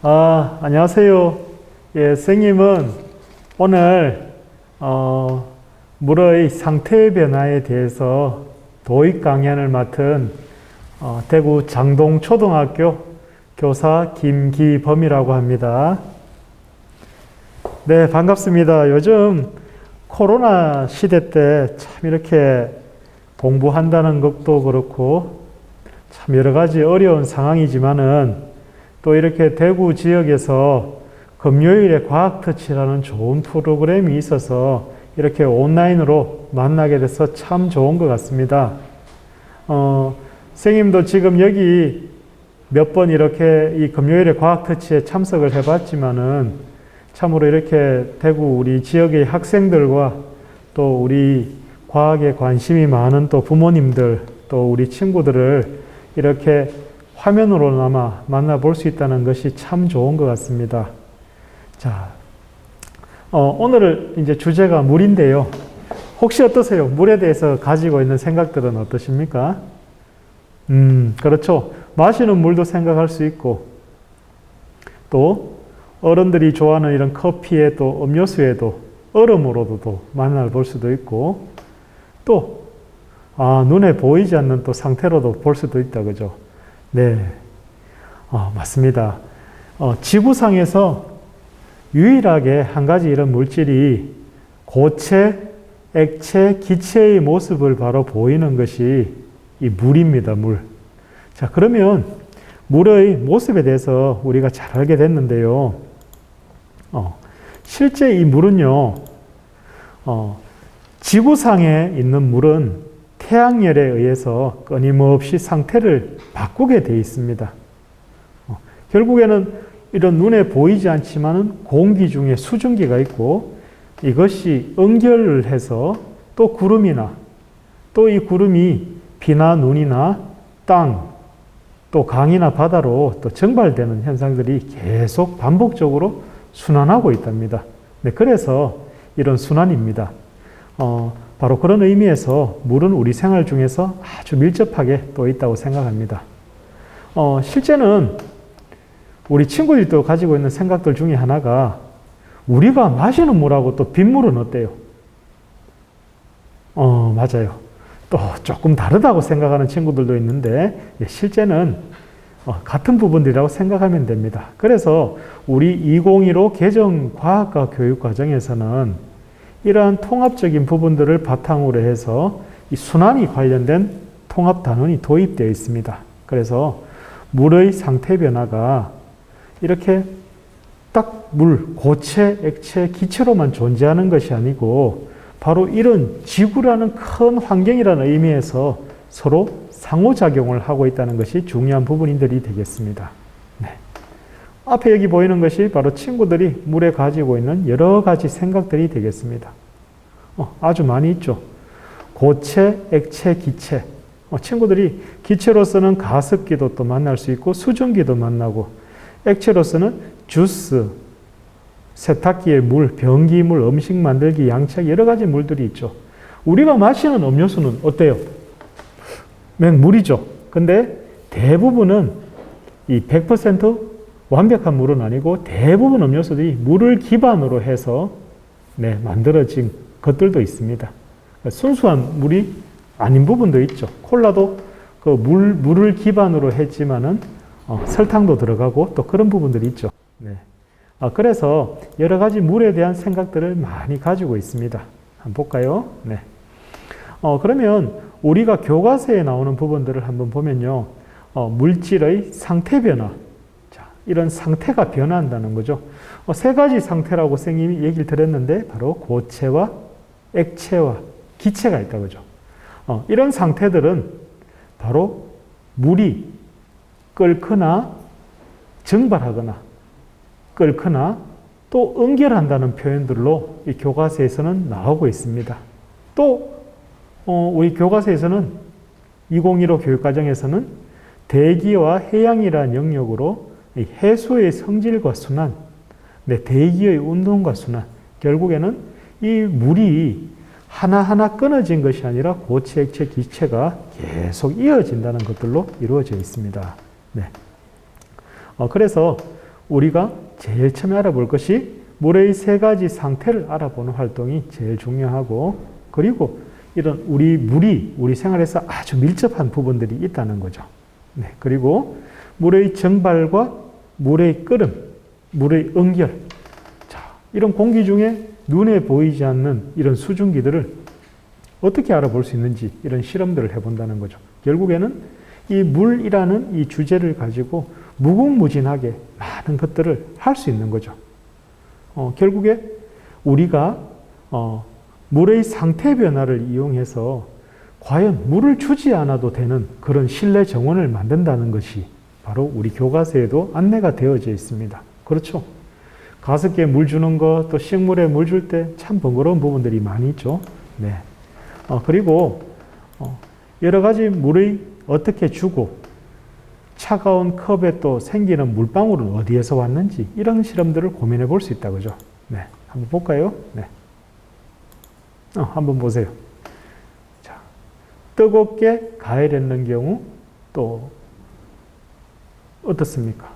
안녕하세요. 예, 선생님은 오늘 물의 상태 변화에 대해서 도입 강연을 맡은 대구 장동초등학교 교사 김기범이라고 합니다. 네, 반갑습니다. 요즘 코로나 시대 때 참 이렇게 공부한다는 것도 그렇고 참 여러 가지 어려운 상황이지만은 또 이렇게 대구 지역에서 금요일에 과학터치라는 좋은 프로그램이 있어서 이렇게 온라인으로 만나게 돼서 참 좋은 것 같습니다. 선생님도 지금 여기 몇 번 이렇게 이 금요일에 과학터치에 참석을 해봤지만은 참으로 이렇게 대구 우리 지역의 학생들과 또 우리 과학에 관심이 많은 또 부모님들 또 우리 친구들을 이렇게 화면으로나마 만나볼 수 있다는 것이 참 좋은 것 같습니다. 자, 오늘 이제 주제가 물인데요. 혹시 어떠세요? 물에 대해서 가지고 있는 생각들은 어떠십니까? 그렇죠. 마시는 물도 생각할 수 있고, 또 어른들이 좋아하는 이런 커피에 또 음료수에도 얼음으로도 만나볼 수도 있고, 또 눈에 보이지 않는 또 상태로도 볼 수도 있다, 그죠? 네, 맞습니다. 지구상에서 유일하게 한 가지 이런 물질이 고체, 액체, 기체의 모습을 바로 보이는 것이 이 물입니다, 물. 자, 그러면 물의 모습에 대해서 우리가 잘 알게 됐는데요. 실제 이 물은요, 지구상에 있는 물은 태양열에 의해서 끊임없이 상태를 바꾸게 되어 있습니다. 결국에는 이런 눈에 보이지 않지만은 공기 중에 수증기가 있고 이것이 응결을 해서 또 구름이나 또 이 구름이 비나 눈이나 땅, 또 강이나 바다로 또 증발되는 현상들이 계속 반복적으로 순환하고 있답니다. 네, 그래서 이런 순환입니다. 바로 그런 의미에서 물은 우리 생활 중에서 아주 밀접하게 또 있다고 생각합니다. 실제는 우리 친구들이 또 가지고 있는 생각들 중에 하나가 우리가 마시는 물하고 또 빗물은 어때요? 맞아요. 또 조금 다르다고 생각하는 친구들도 있는데 실제는 같은 부분들이라고 생각하면 됩니다. 그래서 우리 2015 개정과학과 교육과정에서는 이러한 통합적인 부분들을 바탕으로 해서 이 순환이 관련된 통합 단원이 도입되어 있습니다. 그래서 물의 상태 변화가 이렇게 딱 물, 고체, 액체, 기체로만 존재하는 것이 아니고 바로 이런 지구라는 큰 환경이라는 의미에서 서로 상호작용을 하고 있다는 것이 중요한 부분들이 되겠습니다. 네. 앞에 여기 보이는 것이 바로 친구들이 물에 가지고 있는 여러 가지 생각들이 되겠습니다. 아주 많이 있죠. 고체, 액체, 기체. 친구들이 기체로서는 가습기도 또 만날 수 있고 수증기도 만나고 액체로서는 주스, 세탁기의 물, 변기물, 음식 만들기, 양치하기 여러 가지 물들이 있죠. 우리가 마시는 음료수는 어때요? 물이죠. 근데 대부분은 이 100% 완벽한 물은 아니고 대부분 음료수들이 물을 기반으로 해서 만들어진 것들도 있습니다. 순수한 물이 아닌 부분도 있죠. 콜라도 그 물을 기반으로 했지만은 설탕도 들어가고 또 그런 부분들이 있죠. 네. 그래서 여러 가지 물에 대한 생각들을 많이 가지고 있습니다. 한번 볼까요? 네. 그러면 우리가 교과서에 나오는 부분들을 한번 보면요. 물질의 상태 변화. 자, 이런 상태가 변화한다는 거죠. 세 가지 상태라고 선생님이 얘기를 드렸는데 바로 고체와 액체와 기체가 있다 그죠. 이런 상태들은 바로 물이 끓거나 증발하거나 끓거나 또 응결한다는 표현들로 이 교과서에서는 나오고 있습니다. 또 우리 교과서에서는 2015 교육과정에서는 대기와 해양이라는 영역으로 이 해수의 성질과 순환, 대기의 운동과 순환, 결국에는 이 물이 하나하나 끊어진 것이 아니라 고체, 액체, 기체가 계속 이어진다는 것들로 이루어져 있습니다. 네. 그래서 우리가 제일 처음에 알아볼 것이 물의 세 가지 상태를 알아보는 활동이 제일 중요하고, 그리고 이런 우리 생활에서 아주 밀접한 부분들이 있다는 거죠. 네, 그리고 물의 정발과 물의 끓음, 물의 응결. 자, 이런 공기 중에 눈에 보이지 않는 이런 수증기들을 어떻게 알아볼 수 있는지 이런 실험들을 해본다는 거죠. 결국에는 이 물이라는 이 주제를 가지고 무궁무진하게 많은 것들을 할 수 있는 거죠. 결국에 우리가 물의 상태 변화를 이용해서 과연 물을 주지 않아도 되는 그런 실내 정원을 만든다는 것이 바로 우리 교과서에도 안내가 되어져 있습니다. 그렇죠? 가습기에 물 주는 것, 또 식물에 물 줄 때 참 번거로운 부분들이 많이 있죠. 네. 그리고 여러 가지 물의 어떻게 주고 차가운 컵에 또 생기는 물방울은 어디에서 왔는지 이런 실험들을 고민해 볼 수 있다 그죠? 네. 한번 볼까요? 네. 한번 보세요. 자, 뜨겁게 가열했는 경우 또 어떻습니까?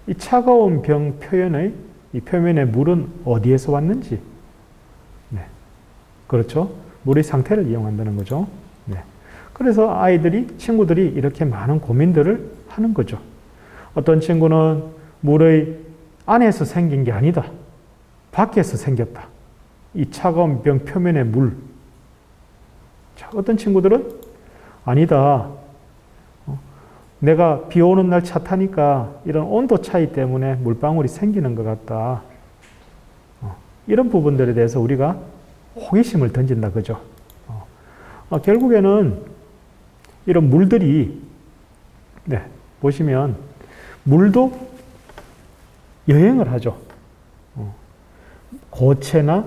이 차가운 병 표현의 이 표면의 물은 어디에서 왔는지. 네. 그렇죠? 물의 상태를 이용한다는 거죠. 네. 그래서 친구들이 이렇게 많은 고민들을 하는 거죠. 어떤 친구는 물의 안에서 생긴 게 아니다. 밖에서 생겼다. 이 차가운 병 표면의 물. 자, 어떤 친구들은 아니다. 내가 비 오는 날 차 타니까 이런 온도 차이 때문에 물방울이 생기는 것 같다. 이런 부분들에 대해서 우리가 호기심을 던진다. 그죠? 결국에는 이런 물들이, 네, 보시면 물도 여행을 하죠. 고체나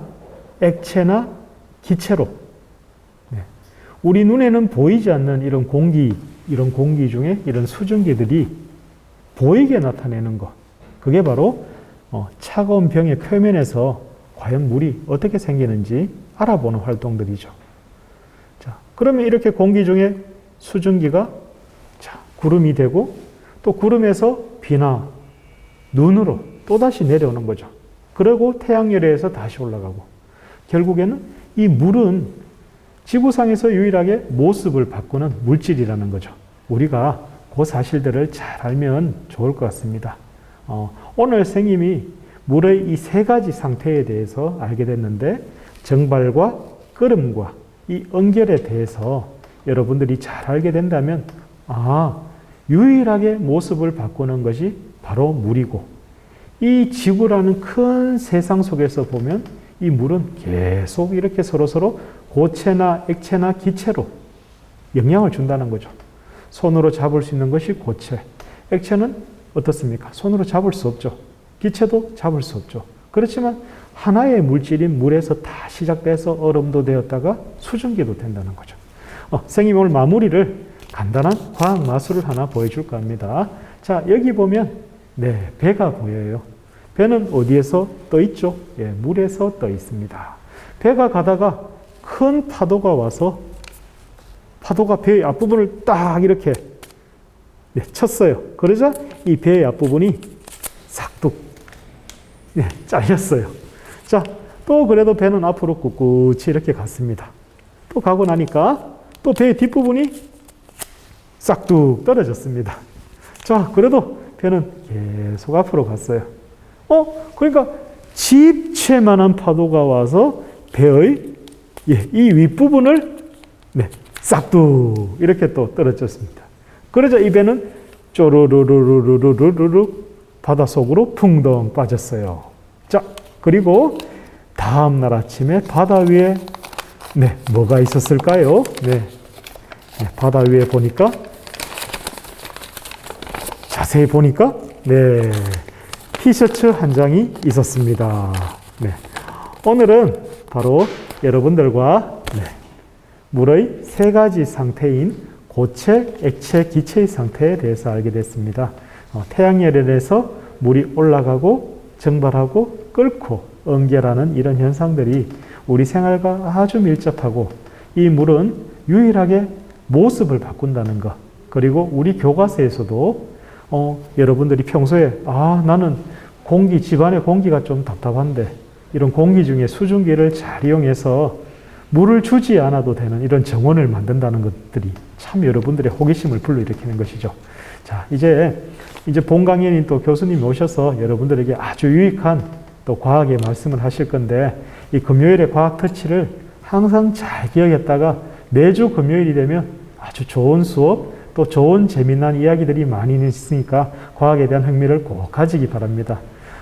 액체나 기체로. 네. 우리 눈에는 보이지 않는 이런 공기 중에 이런 수증기들이 보이게 나타내는 것. 그게 바로 차가운 병의 표면에서 과연 물이 어떻게 생기는지 알아보는 활동들이죠. 자, 그러면 이렇게 공기 중에 수증기가 구름이 되고 또 구름에서 비나 눈으로 또다시 내려오는 거죠. 그리고 태양열에서 다시 올라가고 결국에는 이 물은 지구상에서 유일하게 모습을 바꾸는 물질이라는 거죠. 우리가 그 사실들을 잘 알면 좋을 것 같습니다. 오늘 선생님이 물의 이 세 가지 상태에 대해서 알게 됐는데 정발과 끓음과 이 응결에 대해서 여러분들이 잘 알게 된다면 유일하게 모습을 바꾸는 것이 바로 물이고 이 지구라는 큰 세상 속에서 보면 이 물은 계속 이렇게 서로서로 고체나 액체나 기체로 영향을 준다는 거죠. 손으로 잡을 수 있는 것이 고체. 액체는 어떻습니까? 손으로 잡을 수 없죠. 기체도 잡을 수 없죠. 그렇지만 하나의 물질인 물에서 다 시작돼서 얼음도 되었다가 수증기도 된다는 거죠. 선생님 오늘 마무리를 간단한 과학 마술을 하나 보여줄까 합니다. 자, 여기 보면 배가 보여요. 배는 어디에서 떠 있죠? 물에서 떠 있습니다. 배가 가다가 큰 파도가 와서 파도가 배의 앞부분을 딱 이렇게 쳤어요. 그러자 이 배의 앞부분이 싹둑 잘렸어요. 자, 또 그래도 배는 앞으로 꿋꿋이 이렇게 갔습니다. 또 가고 나니까 또 배의 뒷부분이 싹둑 떨어졌습니다. 자, 그래도 배는 계속 앞으로 갔어요. 그러니까 집채만한 파도가 와서 배의 이 윗부분을 싹둑 이렇게 또 떨어졌습니다. 그러자 이 배는 쪼르르르르르르르 바닷속으로 풍덩 빠졌어요. 자, 그리고 다음날 아침에 바다 위에 뭐가 있었을까요? 바다 위에 보니까 자세히 보니까 티셔츠 한 장이 있었습니다. 오늘은 바로 여러분들과 물의 세 가지 상태인 고체, 액체, 기체의 상태에 대해서 알게 됐습니다. 태양열에 대해서 물이 올라가고 증발하고 끓고 응결하는 이런 현상들이 우리 생활과 아주 밀접하고 이 물은 유일하게 모습을 바꾼다는 것. 그리고 우리 교과서에서도 여러분들이 평소에 나는 집안의 공기가 좀 답답한데 이런 공기 중에 수증기를 잘 이용해서 물을 주지 않아도 되는 이런 정원을 만든다는 것들이 참 여러분들의 호기심을 불러일으키는 것이죠. 자, 이제 본 강연인 또 교수님이 오셔서 여러분들에게 아주 유익한 또 과학의 말씀을 하실 건데 이 금요일의 과학 터치를 항상 잘 기억했다가 매주 금요일이 되면 아주 좋은 수업 또 좋은 재미난 이야기들이 많이 있으니까 과학에 대한 흥미를 꼭 가지기 바랍니다.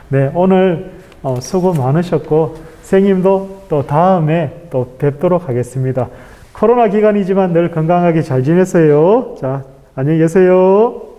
네, 오늘 수고 많으셨고 선생님도 또 다음에 또 뵙도록 하겠습니다. 코로나 기간이지만 늘 건강하게 잘 지내세요. 자, 안녕히 계세요.